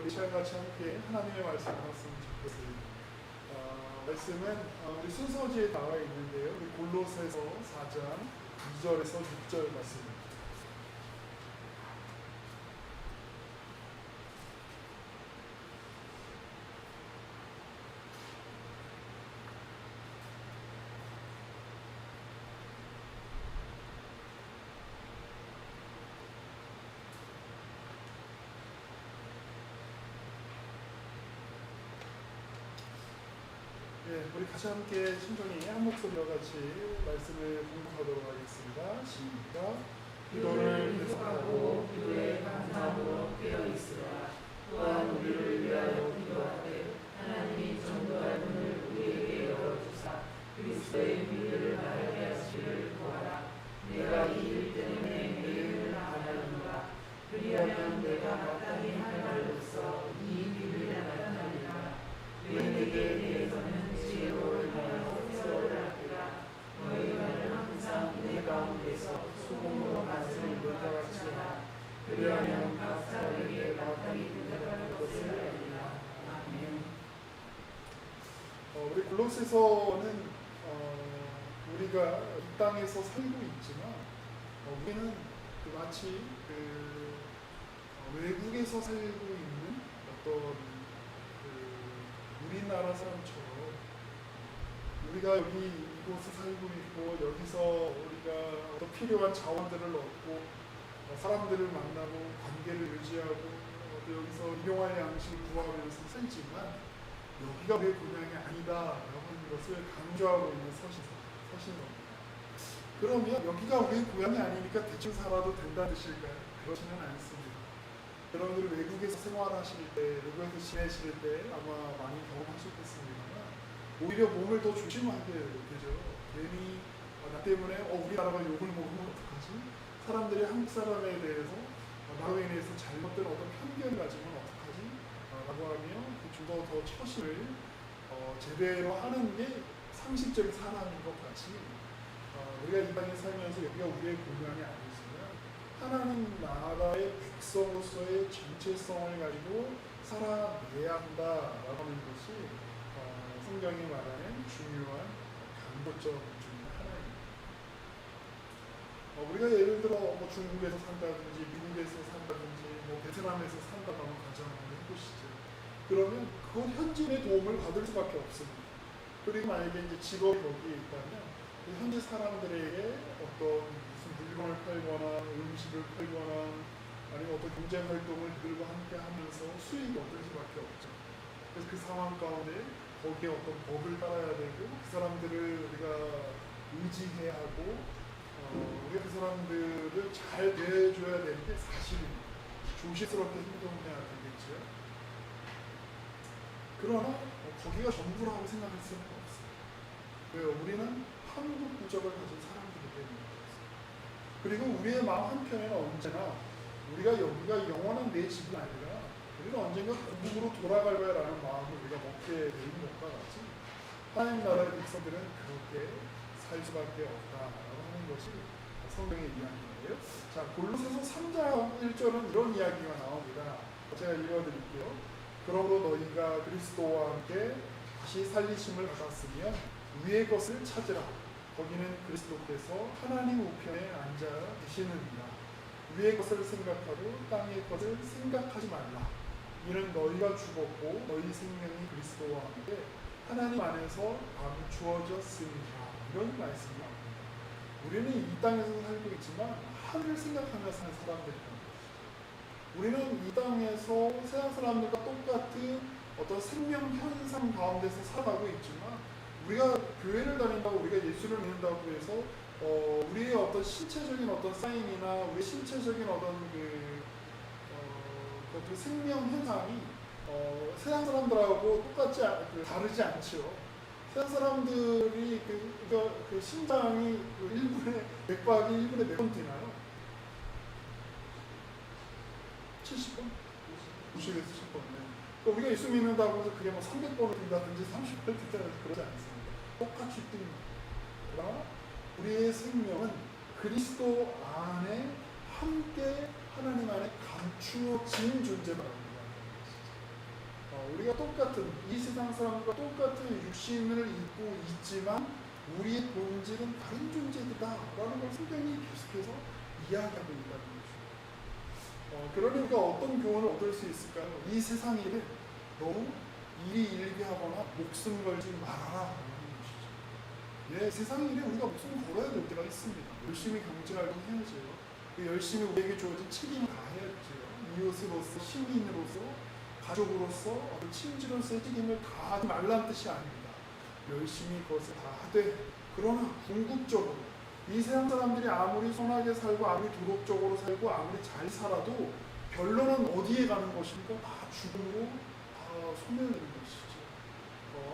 우리 시간같이 함께 하나님의 말씀을 알았으면 좋겠습니다. 말씀은 우리 순서지에 나와 있는데요. 우리 골로새서 4장 2절에서 6절 말씀입니다. 우리 같이 함께 신중히 한 목소리와 같이 말씀을 공부하도록 하겠습니다. 시작. 기도를 계속하고 기도에 감사함으로 깨어있으라. 또한 우리를 위하여 기도하되 하나님이 전도할 문을 우리에게 열어주사 그리스도의 미래를 말하게 하시기를 구하라. 내가 이 일 때문에 매일 바라노라. 그리하면 내가 마땅히 할 말로써 이 비밀을 나타내리라. 왜 내게 대해서는 지혜로울 하여 세월을 하리라. 너희 말은 항상 내 가운데서 소금으로 맛을 볼까 같이 하라. 그리하면 각 사람에게 마땅히 대답할 것을 알리라. 아멘. 우리 골로새서는 우리가 이 땅에서 살고 있지만 우리는 마치 외국에서 살고 있는 어떤 우리나라 사람처럼 우리가 여기 이곳에 살고 있고 여기서 우리가 어떤 필요한 자원들을 얻고 사람들을 만나고 관계를 유지하고 여기서 일용할 양식을 구하면서 살지만 여기가 우리의 고향이 아니다라고 하는 것을 강조하고 있는 서신 겁니다. 그러면 여기가 우리의 고향이 아니니까 대충 살아도 된다는 뜻일까요? 그렇지는 않습니다. 여러분들 외국에서 생활하실 때, 외국에서 지내실 때 아마 많이 경험하셨겠습니다만 오히려 몸을 더 조심하게 되죠. 괜히 나 때문에 우리나라가 욕을 먹으면 어떡하지? 사람들이 한국 사람에 대해서 나로 인해서 잘못된 어떤 편견을 가지면 어떡하지? 라고 하며 좀 더 처신을 제대로 하는 게 상식적인 사람인 것 같이 우리가 이 땅에 살면서 여기가 우리의 고향이 아니지만 하나님 나라의 백성으로서의 정체성을 가지고 살아내야 한다라고 하는 것이 성경이 말하는 중요한 강조점 중에 하나입니다. 우리가 예를 들어 중국에서 산다든지 미국에서 산다든지 베트남에서 산다고 하는 가정을 해보시죠. 그러면 그건 현지인의 도움을 받을 수밖에 없습니다. 그리고 만약에 이제 직업이 거기에 있다면 현지 사람들에게 어떤 무슨 물건을 팔거나 음식을 팔거나 아니면 어떤 경제 활동을 그들과 함께 하면서 수익을 얻을 수밖에 없죠. 그래서 그 상황 가운데 거기에 어떤 법을 따라야 되고 그 사람들을 우리가 의지해야 하고 우리가 그 사람들을 잘 대해줘야 되는 게 사실입니다. 조심스럽게 행동해야 되겠죠. 그러나 거기가 전부라고 생각할 수는 없어요. 왜요? 우리는 한국 국적을 가진 사람들이기 때문에 그리고 우리의 마음 한편에는 언제나 우리가 여기가 영원한 내 집이 아니라 우리가 언젠가 고국으로 돌아갈 거야 라는 마음을 우리가 먹게 되는 것과 같이 하나님 나라의 백성들은 그렇게 살 수밖에 없다라고 하는 것이 성경의 이야기예요. 자, 골로새서 3장 1절은 이런 이야기가 나옵니다. 제가 읽어드릴게요. 그러므로 너희가 그리스도와 함께 다시 살리심을 받았으면 위의 것을 찾으라. 거기는 그리스도께서 하나님 우편에 앉아 계시느니라. 위의 것을 생각하고 땅의 것을 생각하지 말라. 이는 너희가 죽었고 너희 생명이 그리스도와 함께 하나님 안에서 감추어졌습니다. 이런 말씀이 나옵니다. 우리는 이 땅에서 살고 있지만 하늘을 생각하며 사는 사람들입니다. 우리는 이 땅에서 세상 사람들과 똑같은 어떤 생명 현상 가운데서 살아가고 있지만 우리가 교회를 다닌다고 우리가 예수를 믿는다고 해서 우리의 어떤 신체적인 어떤 사인이나 우리의 신체적인 어떤 그 생명 현상이 세상 사람들하고 똑같지 다르지 않죠. 세상 사람들이 그 심장이 1분에 맥박이 1분에 몇 번 뛰나요? 70번? 90에서 10번. 우리가 예수 믿는다고 해서 그게 300번을 뛴다든지 30번을 뛴다든지 그러지 않습니다. 똑같이 뜁니다. 그러나 우리의 생명은 그리스도 안에 함께 하나님 안에 감추어진 존재라고 합니다. 우리가 똑같은 이 세상 사람과 똑같은 육신을 입고 있지만 우리의 본질은 다른 존재들이다라는 걸 성경이 계속해서 이야기하고 있다는 거죠. 그러니 우리가 어떤 교훈을 얻을 수 있을까요? 이 세상 일에 너무 일희일비하거나 목숨 걸지 말아라 라는 것이죠. 예, 세상 일에 우리가 목숨 걸어야 될 때가 있습니다. 열심히 경제활동 해야죠. 열심히 우리에게 주어진 책임을 다해야죠. 이웃으로서, 시민으로서, 가족으로서, 친지로서의 책임을 다하지 말라는 뜻이 아닙니다. 열심히 그것을 다 하되, 그러나 궁극적으로 이 세상 사람들이 아무리 선하게 살고 아무리 도덕적으로 살고 아무리 잘 살아도 결론은 어디에 가는 것인가? 다 죽음으로 다 소멸되는 것이죠.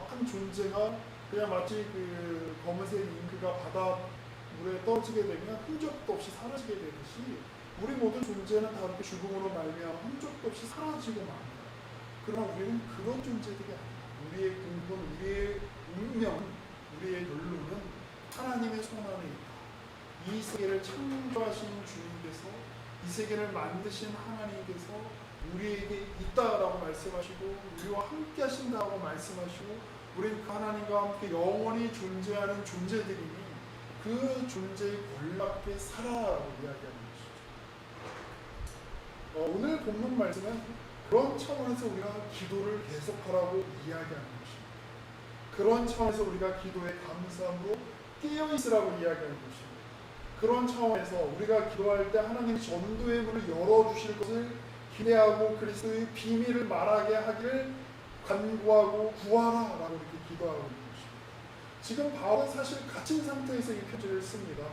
한 존재가 그냥 마치 그 검은색 잉크가 바닷물에 떨어지게 되면 흔적도 없이 사라지게 되듯이 우리 모든 존재는 다 이렇게 죽음으로 말미암아 흔적도 없이 사라지고 맙니다. 그러나 우리는 그런 존재들이 아닙니다. 우리의 근본, 우리의 운명, 우리의 결론은 하나님의 손 안에 있다. 이 세계를 창조하신 주님께서, 이 세계를 만드신 하나님께서 우리에게 있다라고 말씀하시고 우리와 함께 하신다고 말씀하시고 우리는 그 하나님과 함께 영원히 존재하는 존재들이니 그 존재의 권락에 살아라고 이야기하는 것이죠. 오늘 본문 말씀은 그런 차원에서 우리가 기도를 계속하라고 이야기하는 것입니다. 그런 차원에서 우리가 기도에 감사함으로 깨어있으라고 이야기하는 것입니다. 그런 차원에서 우리가 기도할 때 하나님이 전도의 문을 열어주실 것을 기대하고 그리스도의 비밀을 말하게 하기를 간구하고 구하라라고 이렇게 기도하고 있는 것입니다. 지금 바울은 사실 갇힌 상태에서 이 편지를 씁니다.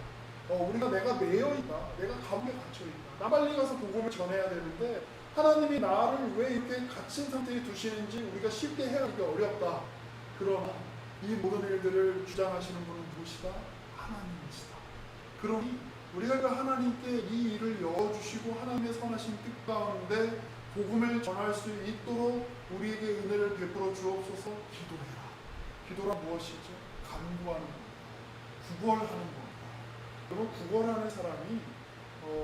우리가 내가 매여있다, 내가 감옥에 갇혀있다, 나 빨리 가서 복음을 전해야 되는데 하나님이 나를 왜 이렇게 갇힌 상태에 두시는지 우리가 쉽게 헤아리기 어렵다. 그러나 이 모든 일들을 주장하시는 분은 누구시다? 하나님이시다. 그러니 우리가 그 하나님께 이 일을 열어주시고 하나님의 선하신 뜻 가운데 복음을 전할 수 있도록 우리에게 은혜를 베풀어 주옵소서. 기도해라. 기도란 무엇이죠? 간구하는 겁니다. 구걸하는 겁니다. 여러분, 구걸하는 사람이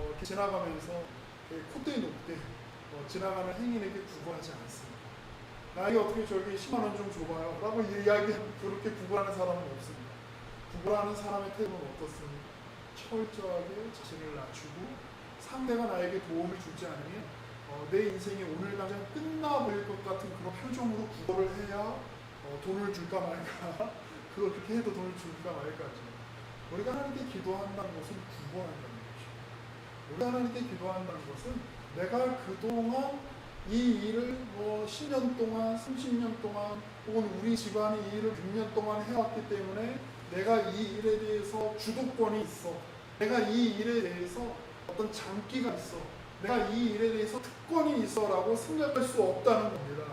이렇게 지나가면서 콧대 높게 지나가는 행인에게 구걸하지 않습니다. 나에게 어떻게 저기 10만 원 좀 줘봐요 라고 이야기 그렇게 구걸하는 사람은 없습니다. 구걸하는 사람의 태도는 어떻습니까? 철저하게 자신을 낮추고 상대가 나에게 도움을 주지 않으면 내 인생이 오늘 당장 끝나버릴 것 같은 그런 표정으로 구걸을 해야 돈을 줄까 말까 그걸 그렇게 해도 돈을 줄까 말까지. 우리가 하나님께 기도한다는 것은 구걸한다는 것이죠. 우리가 하나님께 기도한다는 것은 내가 그동안 이 일을 10년 동안, 30년 동안 혹은 우리 집안이 이 일을 6년 동안 해왔기 때문에 내가 이 일에 대해서 주도권이 있어. 내가 이 일에 대해서 어떤 장기가 있어. 내가 이 일에 대해서 특권이 있어 라고 생각할 수 없다는 겁니다.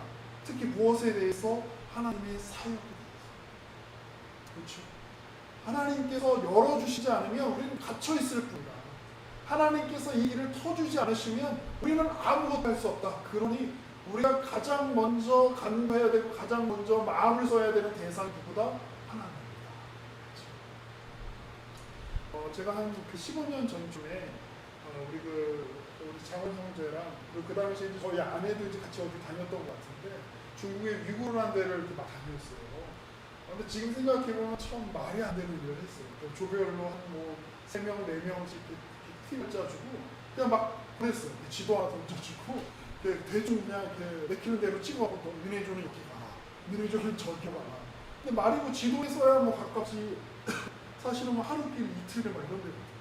특히 무엇에 대해서? 하나님의 사역에 대해서. 그렇죠? 하나님께서 열어주시지 않으면 우리는 갇혀있을 뿐이다. 하나님께서 이 일을 터주지 않으시면 우리는 아무것도 할 수 없다. 그러니 우리가 가장 먼저 간구해야 되고 가장 먼저 마음을 써야 되는 대상이 누구다? 하나님입니다. 제가 한 15년 전쯤에 우리 장원 형제랑 그 당시에 저희 아내도 이제 같이 어디 다녔던 것 같은데 중국의 위구르라는 데를 이렇게 막 다녔어요. 근데 지금 생각해보면 참 말이 안 되는 일을 했어요. 조별로 한 3명, 4명씩 팀을 짜주고 그냥 막 보냈어요. 지도 하나 던져주고 대충 그냥 이렇게 내키는 대로 찍어갖고 니네조는 이렇게 가라, 니네조는 저렇게 가라. 근데 말이고 지도에 써야 가깝지 사실은 하루길 이틀을 막 이런 데거든요.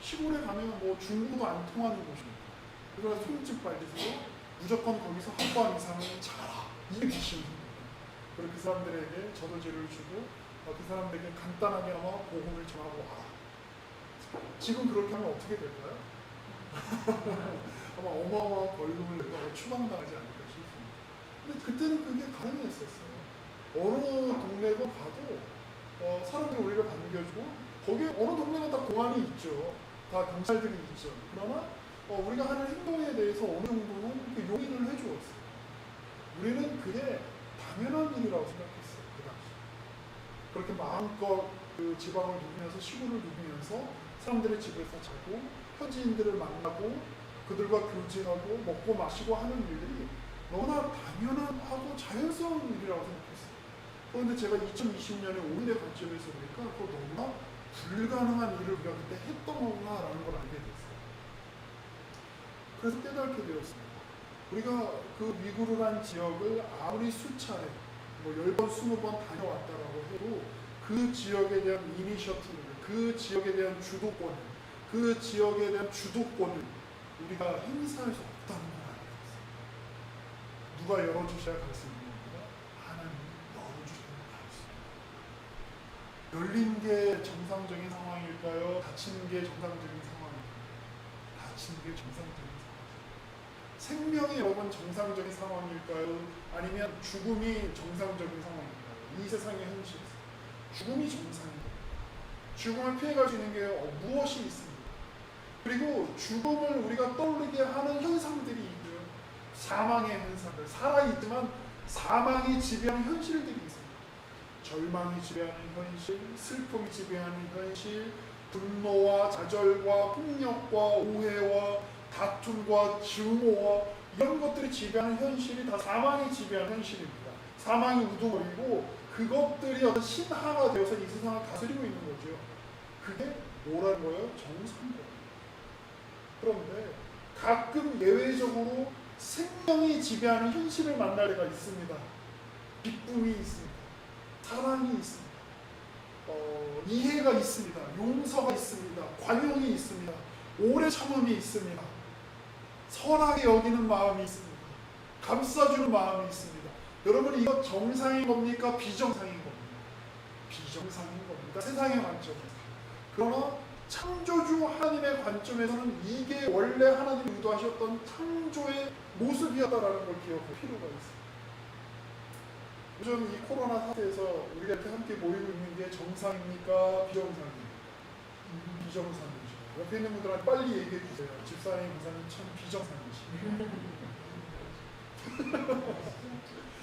시골에 가면 중국도 안 통하는 곳입니다. 그래서 손짓 발짓으로 무조건 거기서 한 번 이상은 자라. 이게 미션입니다. 그리고 그 사람들에게 저도지를 주고 그 사람들에게 간단하게나마 복음을 전하고 와라. 지금 그렇게 하면 어떻게 될까요? 아마 어마어마한 벌금을 추방당하지 않을까 싶습니다. 근데 그때는 그게 가능했었어요. 어느 동네가 가도 사람들이 우리를 반겨주고 거기에 어느 동네가 다 공안이 있죠. 다 경찰들이 있죠. 그러나 우리가 하는 행동에 대해서 어느 정도는 용인을 해주었어요. 우리는 그게 당연한 일이라고 생각했어요. 그 당시. 그렇게 마음껏 그 지방을 누비면서 시골을 누비면서 사람들의 집에서 자고 현지인들을 만나고 그들과 교제하고 먹고 마시고 하는 일들이 너무나 당연하고 자연스러운 일이라고 생각했어요. 그런데 제가 2020년에 오늘의 관점에서 보니까 그거 너무나 불가능한 일을 우리가 그때 했던 거구나라는 걸 알게 됐어요. 그래서 깨닫게 되었습니다. 우리가 그 위구르란 지역을 아무리 수차례 뭐 10번, 20번 다녀왔다라고 해도 그 지역에 대한 이니셔티브를, 그 지역에 대한 주도권을, 그 지역에 대한 주도권을 우리가 행사할 수 없다는 걸 알게 됐어요. 누가 열어주셔야 갈 수 있는 겁니다. 하나님이 열어주셔야 갈 수 있습니다. 열린 게 정상적인 상황일까요? 닫히는 게 정상적인 상황일까요? 닫히는 게 정상적인 생명이 여러분 정상적인 상황일까요? 아니면 죽음이 정상적인 상황일까요? 이 세상의 현실에서 죽음이 정상입니다. 죽음을 피해갈 수 있는 게 무엇이 있습니까? 그리고 죽음을 우리가 떠올리게 하는 현상들이 있고요. 사망의 현상들, 살아있지만 사망이 지배하는 현실들이 있습니다. 절망이 지배하는 현실, 슬픔이 지배하는 현실, 분노와 좌절과 폭력과 오해와 다툼과 증오와 이런 것들이 지배하는 현실이 다 사망이 지배하는 현실입니다. 사망이 우두머리고 그것들이 어떤 신화가 되어서 이 세상을 다스리고 있는 거죠. 그게 뭐라는 거예요? 정상인 거예요. 그런데 가끔 예외적으로 생명이 지배하는 현실을 만날 때가 있습니다. 기쁨이 있습니다. 사랑이 있습니다. 이해가 있습니다. 용서가 있습니다. 관용이 있습니다. 오래 참음이 있습니다. 선하게 여기는 마음이 있습니다. 감싸주는 마음이 있습니다. 여러분 이거 정상인 겁니까? 비정상인 겁니까? 비정상인 겁니다. 세상의 관점에서. 그러나 창조주 하나님의 관점에서는 이게 원래 하나님이 의도하셨던 창조의 모습이었다라는 걸 기억할 필요가 있습니다. 요즘 이 코로나 사태에서 우리가 이렇게 함께 모이고 있는 게 정상입니까? 비정상입니까? 비정상이죠. 옆에 있는 분들한테 빨리 얘기해 주세요. 집사님, 목사님 참 비정상이시네요.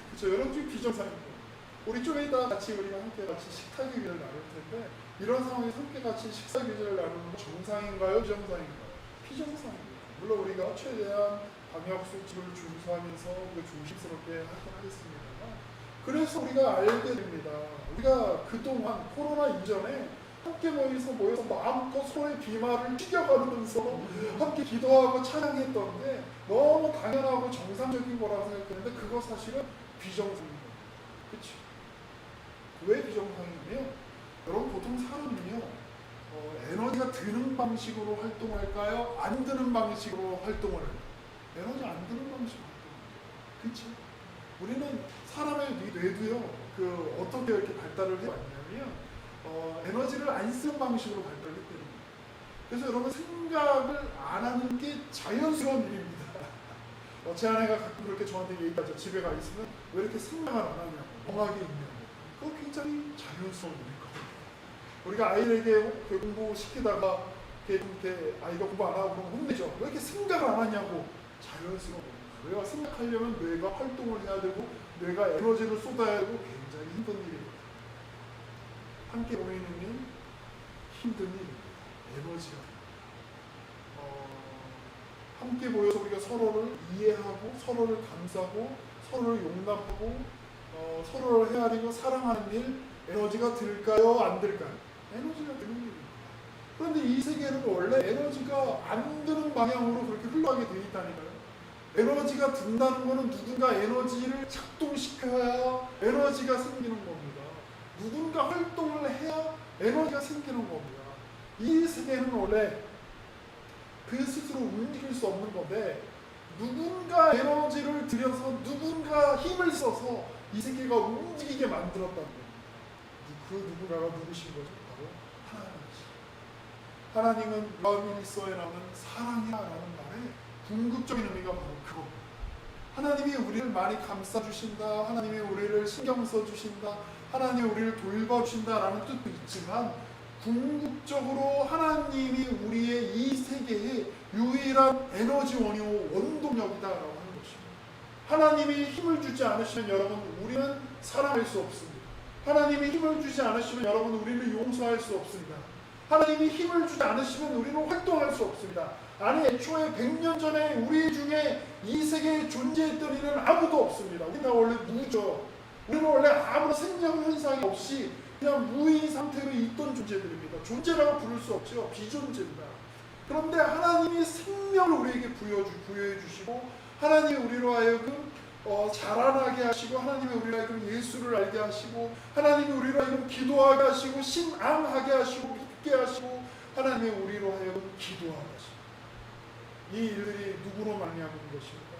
그렇죠. 여러분 좀 비정상입니다. 우리 좀 이따 같이 우리가 함께 같이 식사 교제를 나눌 텐데 이런 상황에서 함께 같이 식사 교제를 나누는 건 정상인가요? 비정상인가요? 비정상입니다. 물론 우리가 최대한 방역 수칙을 준수하면서 조심스럽게 하긴 하겠습니다만 그래서 우리가 알게 됩니다. 우리가 그동안 코로나 이전에 함께 모여서 마음껏 손에 비말을 튀겨가면서 함께 기도하고 찬양했던 게 너무 당연하고 정상적인 거라고 생각했는데 그거 사실은 비정상인 거예요. 그렇죠? 왜 비정상이냐면 여러분 보통 사람은요 에너지가 드는 방식으로 활동할까요? 안 드는 방식으로 활동을 해요. 에너지 안 드는 방식으로 활동합니다. 그렇죠? 우리는 사람의 뇌도요 어떻게 이렇게 발달을 해왔냐면 에너지를 안 쓰는 방식으로 발달했기 때문에 그래서 여러분 생각을 안 하는 게 자연스러운 일입니다. 제 아내가 가끔 그렇게 저한테 얘기하죠. 집에 가 있으면 왜 이렇게 생각을 안 하냐고 멍하게 있냐고 그거 굉장히 자연스러운 일이거든요. 우리가 아이에게 공부시키다가 이렇게 아이가 공부 안 하고 그러면 혼내죠. 왜 이렇게 생각을 안 하냐고 자연스러운 겁니다. 뇌가 생각하려면 뇌가 활동을 해야 되고 뇌가 에너지를 쏟아야 되고 굉장히 힘든 일입니다. 함께 모이는 일 힘든 일입니다. 에너지가 함께 모여서 우리가 서로를 이해하고 서로를 감싸고 서로를 용납하고 서로를 헤아리고 사랑하는 일 에너지가 들까요? 안 들까요? 에너지가 드는 일입니다. 그런데 이 세계는 원래 에너지가 안 드는 방향으로 그렇게 흘러가게 되어 있다니까요. 에너지가 든다는 것은 누군가 에너지를 작동시켜야 에너지가 생기는 겁니다. 누군가 활동을 해야 에너지가 생기는 겁니다. 이 세계는 원래 그 스스로 움직일 수 없는 건데 누군가 에너지를 들여서 누군가 힘을 써서 이 세계가 움직이게 만들었다는 겁니다. 그 누군가가 누구신 거죠? 바로 하나님이죠. 하나님은 요한일서에 나오는 사랑이라는 말에 궁극적인 의미가 바로 그겁니다. 하나님이 우리를 많이 감싸주신다. 하나님이 우리를 신경 써주신다. 하나님이 우리를 돌봐주신다라는 뜻도 있지만 궁극적으로 하나님이 우리의 이 세계의 유일한 에너지원이요 원동력이다라고 하는 것입니다. 하나님이 힘을 주지 않으시면 여러분 우리는 살아갈 수 없습니다. 하나님이 힘을 주지 않으시면 여러분 우리는 용서할 수 없습니다. 하나님이 힘을 주지 않으시면 우리는 활동할 수 없습니다. 아니 애초에 100년 전에 우리 중에 이 세계에 존재했던 이는 아무도 없습니다. 우리는 원래 무죠. 우리는 원래 아무런 생명 현상이 없이 그냥 무인 상태로 있던 존재들입니다. 존재라고 부를 수 없죠. 비존재입니다. 그런데 하나님이 생명을 우리에게 부여해 주시고 하나님이 우리로 하여금 자라나게 하시고 하나님이 우리로 하여금 예수를 알게 하시고 하나님이 우리로 하여금 기도하게 하시고 신앙하게 하시고 믿게 하시고 하나님이 우리로 하여금 기도하게 하시고 이 일들이 누구로 말미암은 것입니까?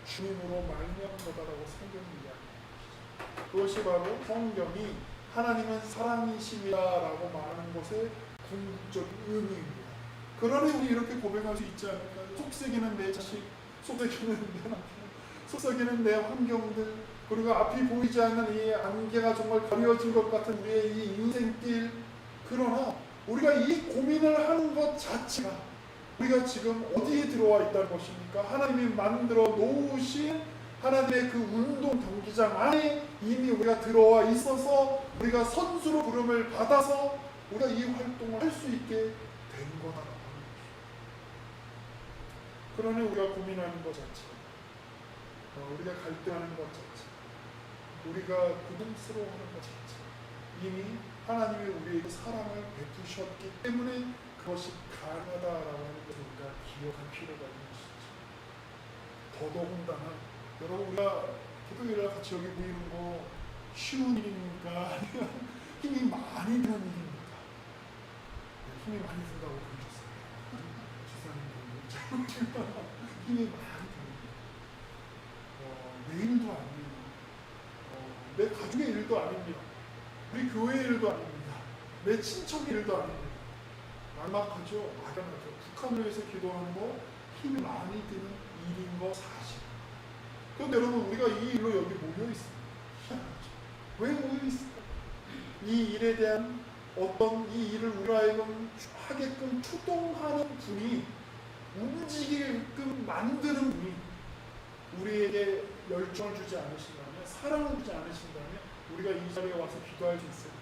주님으로 말미암은 거다라고 성경이 이야기합니다. 그것이 바로 성경이 하나님은 사랑이심이다라고 말하는 것의 궁극적인 의미입니다. 그러니 우리 이렇게 고백할 수 있지 않을까요? 속삭이는 내 자식, 속삭이는 내 남편, 속삭이는 내 환경들, 그리고 앞이 보이지 않는 이 안개가 정말 가려진 것 같은 우리의 이 인생길. 그러나 우리가 이 고민을 하는 것 자체가 우리가 지금 어디에 들어와 있다는 것입니까? 하나님이 만들어 놓으신 하나님의 그 운동 경기장 안에 이미 우리가 들어와 있어서 우리가 선수로 부름을 받아서 우리가 이 활동을 할 수 있게 된 거다라고 하는 것입니다. 그러니 우리가 고민하는 것 자체, 우리가 갈등하는 것 자체, 우리가 고통스러워하는 것 자체, 이미 하나님이 우리에게 사랑을 베푸셨기 때문에 그것이 가능하다라고 하는 것을 우리가 기억할 필요가 있는 것이죠. 더더군다나 여러분 우리가 기도회를 같이 여기 모이는 거 쉬운 일입니까? 아니면 힘이 많이 드는 일입니까? 네, 힘이 많이 든다고 그러셨어요. 주사님도 힘이 많이 듭니다. 내 일도 아니에요. 내 가족의 일도 아닙니다. 우리 교회의 일도 아닙니다. 내 친척의 일도 아닙니다. 막막하죠? 막연하죠. 북한을 위해서 기도하는 거 힘이 많이 드는 일인 거 사실. 그런데 여러분 우리가 이 일로 여기 모여 있습니다. 희한하죠. 왜 모여 있을까? 이 일에 대한 어떤 이 일을 우리가 하여금 하게끔 추동하는 분이 움직이게끔 만드는 분이 우리에게 열정을 주지 않으신다면, 사랑을 주지 않으신다면 우리가 이 자리에 와서 기도할 수 있을까요?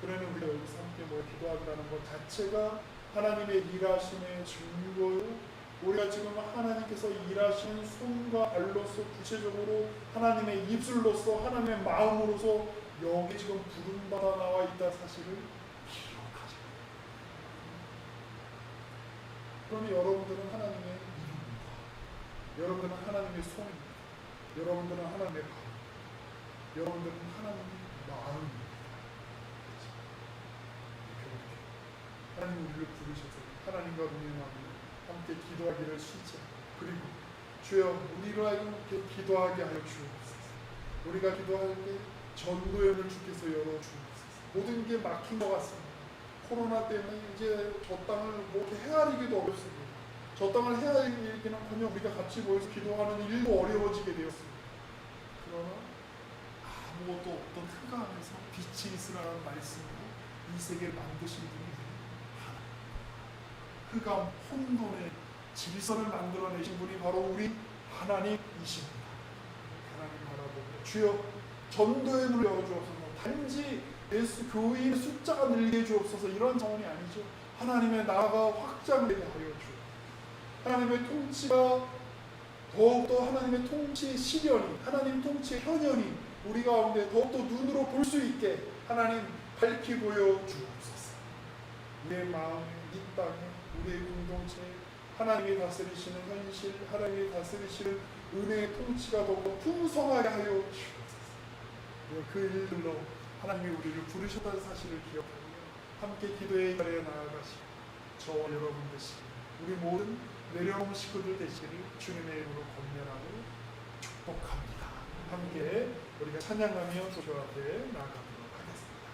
그러니 우리가 여기서 함께 모여 기도하라는 것 자체가 하나님의 일하심의 증거요. 우리가 지금 하나님께서 일하시는 손과 발로서 구체적으로 하나님의 입술로서 하나님의 마음으로서 여기 지금 부름받아 나와 있다 사실을 기억하자. 그러니 여러분들은 하나님의 이름입니다. 여러분들은 하나님의 손입니다. 여러분들은 하나님의 발, 여러분들은 하나님의 마음입니다. 하나님 우리를 부르셔서 하나님과 동행하며 함께 기도하기를 시작. 그리고 주여 우리로 하여금 기도하게 하여 주옵소서. 우리가 기도할 때 전도연을 주께서 열어 주옵소서. 모든 게 막힌 것 같습니다. 코로나 때문에 이제 저 땅을 뭐 이렇게 헤아리기도 어렵습니다. 저 땅을 헤아리기는커녕 우리가 같이 모여서 기도하는 일도 어려워지게 되었습니다. 그러나 아무것도 없던 흑암 안에서 빛이 있으라는 말씀으로 이 세계를 만드신 분이 흑암 혼돈의 질서를 만들어내신 분이 바로 우리 하나님이십니다. 하나님 바라보고 주여 전도의 문을 열어주옵소서. 단지 예수 교인의 숫자가 늘게 해주옵소서. 이런 차원이 아니죠. 하나님의 나라가 확장되게 하여 주옵소서. 하나님의 통치가 더욱더 하나님의 통치의 시련이, 하나님 통치의 현현이 우리 가운데 더욱더 눈으로 볼 수 있게 하나님 밝히 보여주옵소서. 우리의 마음에, 이 땅에, 우리의 공동체, 하나님이 다스리시는 현실, 하나님이 다스리시는 은혜의 통치가 더욱 풍성하게 하여 주옵소서. 그 일들로 하나님이 우리를 부르셨다는 사실을 기억하며 함께 기도의 자리에 나아가시고 저와 여러분 되시고 우리 모든 내려온 식구들 되시기를 주님의 이름으로 권면하고 축복합니다. 함께 우리가 찬양하며 주님 앞에 나아가도록 하겠습니다.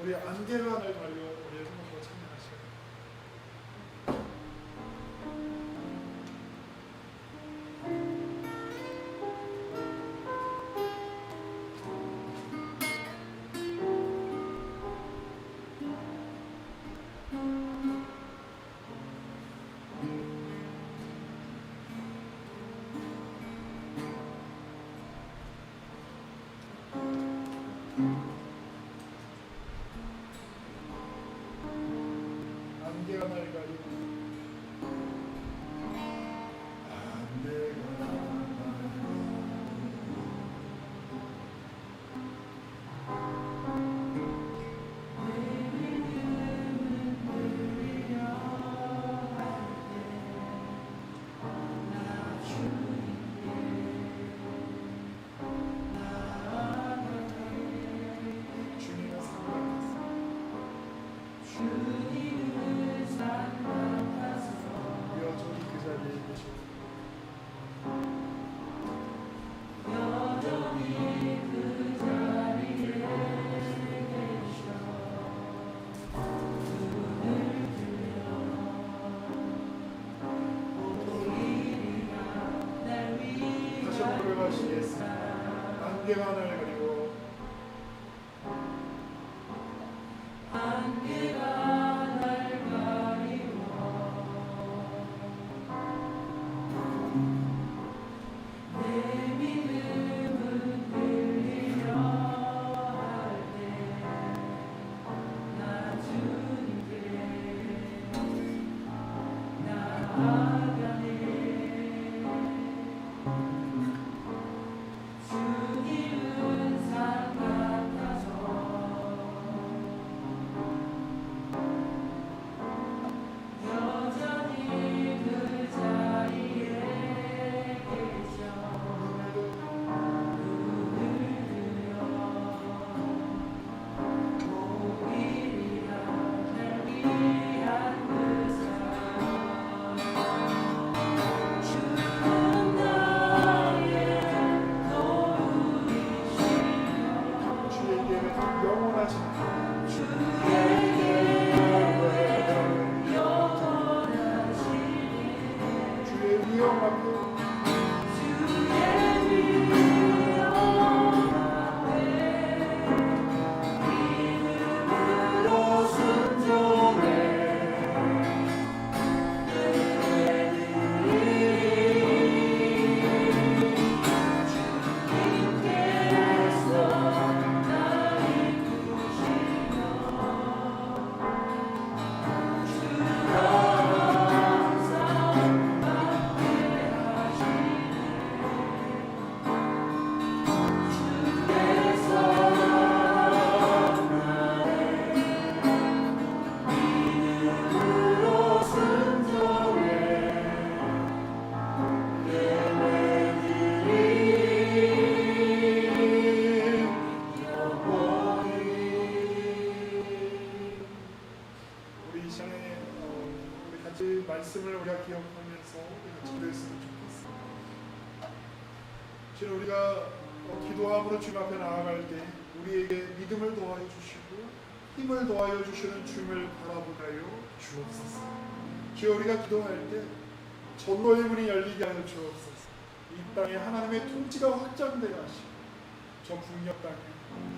우리 안개만을 달려 우리의 손으로 찬양하시고 기도하시겠습니다. 안개가 날 가리고 말씀을 우리가 기억하면서 기도했으면 좋겠습니다. 주님, 우리가 기도함으로 주님 앞에 나아갈 때 우리에게 믿음을 더하여 주시고 힘을 더하여 주시는 주님을 바라보가요 주옵소서. 주여, 우리가 기도할 때 전도의 문이 열리게 하여 주옵소서. 이 땅에 하나님의 통치가 확장되게 하시고 저 북녘 땅에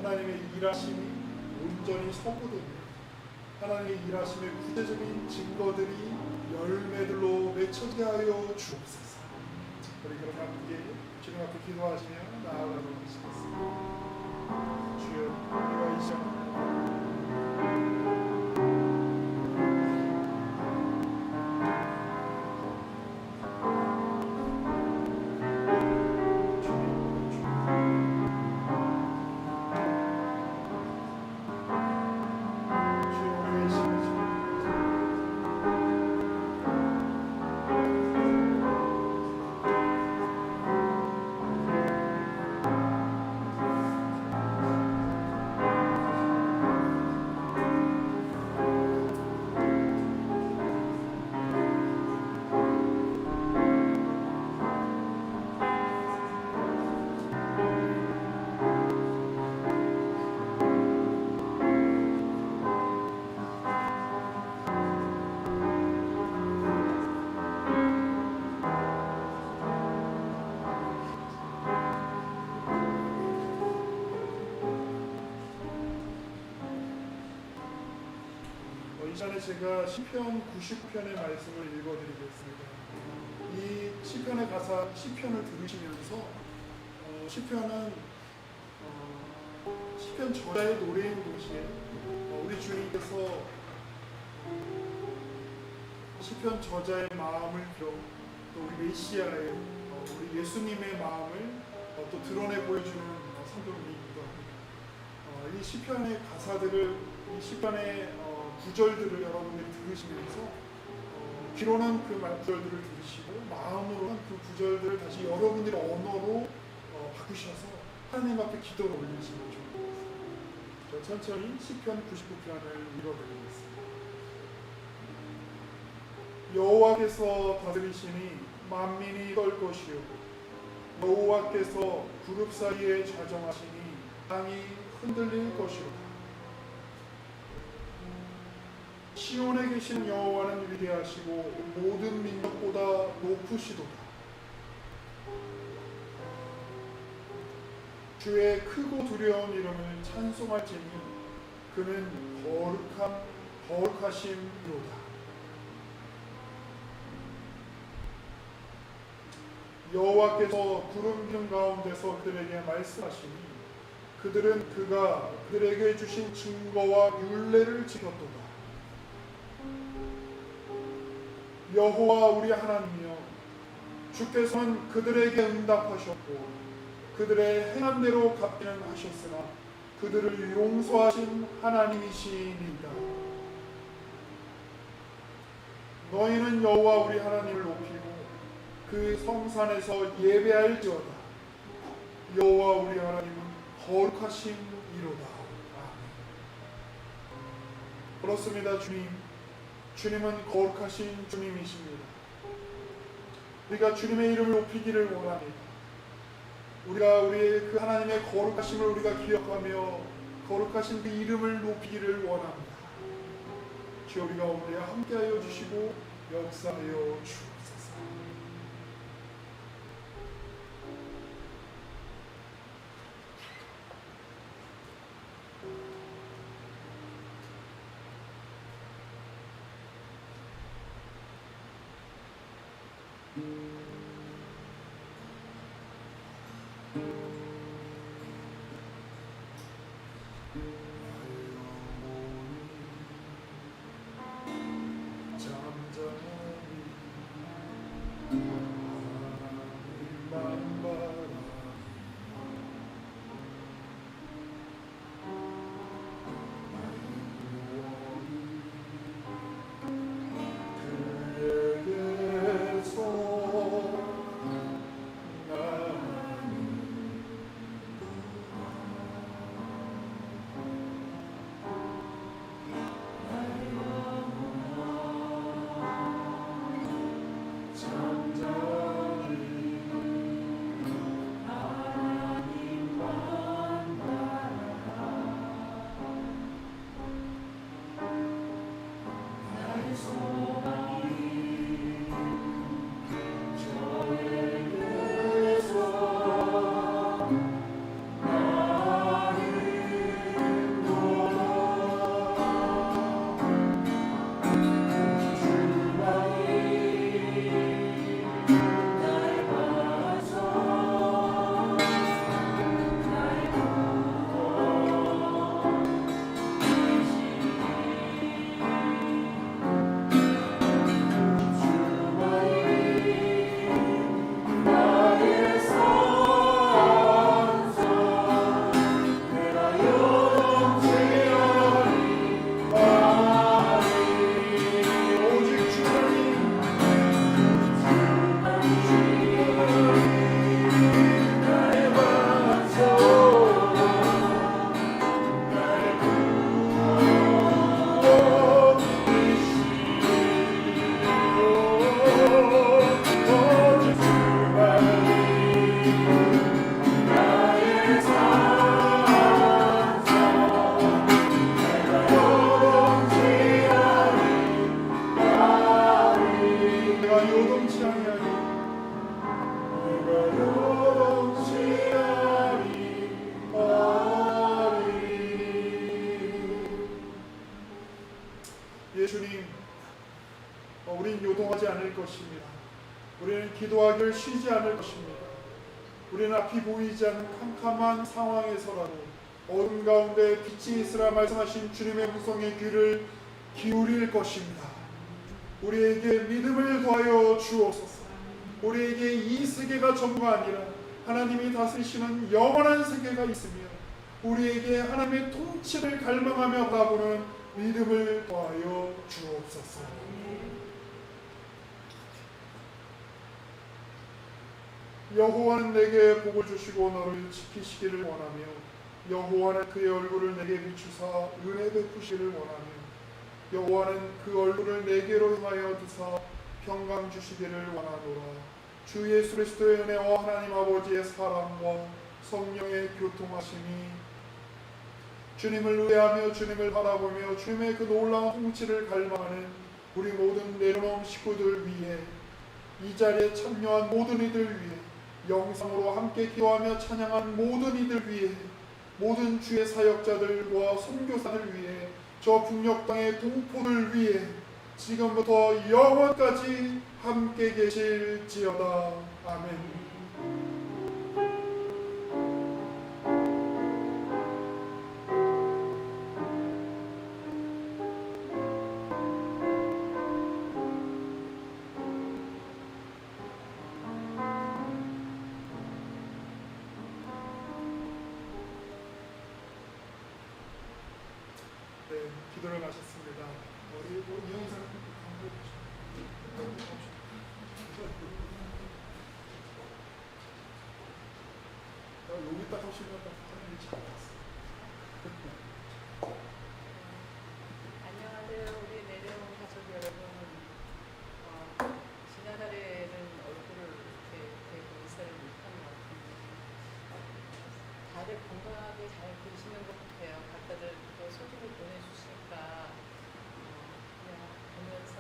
하나님의 일하심이 온전히 선포됩니다. 하나님의 일하심의 구체적인 증거들이 열매들로 맺혀지게 하여 주옵소서. 우리 그럼 함께 주님 앞에 기도하시며 나아가도록 하시겠습니다. 주여, 우리가 이 시간 이전에 제가 시편 90편의 말씀을 읽어드리겠습니다. 이 시편의 가사, 시편을 들으시면서 시편은 시편 저자의 노래인 동시에 우리 주님께서 시편 저자의 마음을 빌어 또 우리 메시아의 우리 예수님의 마음을 또 드러내 보여주는 성경이기도 합니다. 이 시편의 가사들을, 이 시편의 구절들을 여러분들이 들으시면서 귀로는 그 구절들을 들으시고 마음으로는 그 구절들을 다시 여러분들의 언어로 바꾸셔서 하나님 앞에 기도를 올리시면 좋겠습니다. 천천히 시편 99편을 읽어드리겠습니다. 여호와께서 다스리시니 만민이 떨 것이요, 여호와께서 그룹 사이에 좌정하시니 땅이 흔들릴 것이요. 시온에 계신 여호와는 위대하시고 모든 민족보다 높으시도다. 주의 크고 두려운 이름을 찬송할지니 그는 거룩하심이로다. 여호와께서 구름 기둥 가운데서 그들에게 말씀하시니 그들은 그가 그들에게 주신 증거와 율례를 지켰도다. 여호와 우리 하나님이여, 주께서는 그들에게 응답하셨고 그들의 행한 대로 갚기는 하셨으나 그들을 용서하신 하나님이시니이다. 너희는 여호와 우리 하나님을 높이고 그 성산에서 예배할지어다. 여호와 우리 하나님은 거룩하심이로다. 그렇습니다. 주님은 거룩하신 주님이십니다. 우리가 주님의 이름을 높이기를 원합니다. 우리가 우리의 그 하나님의 거룩하심을 우리가 기억하며 거룩하신 그 이름을 높이기를 원합니다. 주여, 우리가 오늘 함께하여 주시고 역사하여 주옵소서. 주님, 우린 요동하지 않을 것입니다. 우리는 기도하기를 쉬지 않을 것입니다. 우리는 앞이 보이지 않는 캄캄한 상황에서라도 어둠 가운데 빛이 있으라 말씀하신 주님의 음성에 귀를 기울일 것입니다. 우리에게 믿음을 더하여 주옵소서. 우리에게 이 세계가 전부가 아니라 하나님이 다스리시는 영원한 세계가 있으며 우리에게 하나님의 통치를 갈망하며 바라보는 믿음을 더하여 주옵소서. 여호와는 내게 복을 주시고 너를 지키시기를 원하며 여호와는 그의 얼굴을 내게 비추사 은혜 베푸시기를 원하며 여호와는 그 얼굴을 내게로 향하여 두사 평강 주시기를 원하노라. 주 예수 그리스도의 은혜와 하나님 아버지의 사랑과 성령의 교통하심이 주님을 의뢰하며 주님을 바라보며 주님의 그 놀라운 통치를 갈망하는 우리 모든 내려놓은 식구들 위해, 이 자리에 참여한 모든 이들 위해 영상으로 함께 기도하며 찬양한 모든 이들 위해, 모든 주의 사역자들과 선교사들 위해, 저 북녘 땅의 동포들 위해 지금부터 영원까지 함께 계실지어다. 아멘. 네, 기도를 마쳤습니다. 우리 이영상 여기 딱 오시면 딱 하늘이 잘 왔어. 안녕하세요. 우리 내려온 가족 여러분. 지난달에는 얼굴을 이렇게 뵈고 인사를 못한 것 같은데 다들 건강하게 잘 계시는 것 같아요. 각자들 또 소식을 보내주시니까 그냥 보면서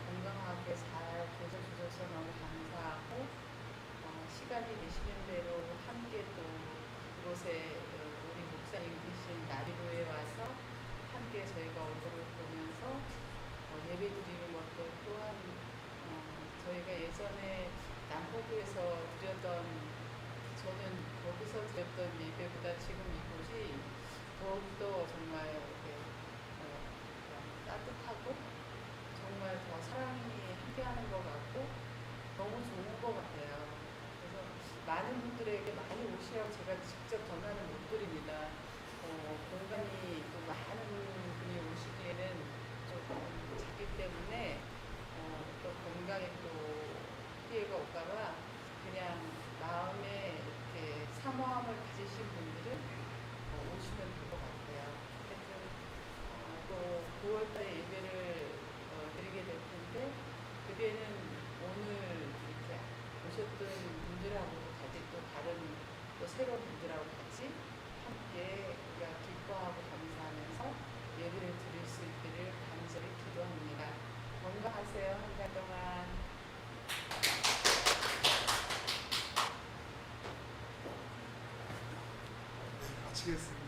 건강하게 잘 계셔주셔서 너무 감사하고 시간이 되시는 대로 함께 또 그곳에 우리 목사님 계신 나리로에 와서 함께 저희가 얼굴을 보면서 예배 드리는 것도 또한 저희가 예전에 남포구에서 드렸던, 저는 거기서 드렸던 예배보다 지금 이곳이 더욱더 정말 이렇게 따뜻하고 정말 더 사랑이 함께하는 것 같고 너무 좋은 것 같아요. 그래서 많은 분들에게 많이 오시라고 제가 직접 전화는 못 드립니다. 공간이 또 많은 분이 오시기에는 조금 작기 때문에 또 건강에 또 피해가 올까봐 그냥 마음에 이렇게 사모함을 가지신 분들은 오시면 될 것 같아요. 하여튼 또 9월달에 예배를 드리게 될 텐데 그때는 오늘 이렇게 오셨던 분들하고 같이 또 다른 또 새로운 분들하고 같이 함께 우리가 기뻐하고 감사하면서 예배를 드릴 수 있기를 간절히 기도합니다. 건강하세요. 한 달 동안. 마치겠습니다.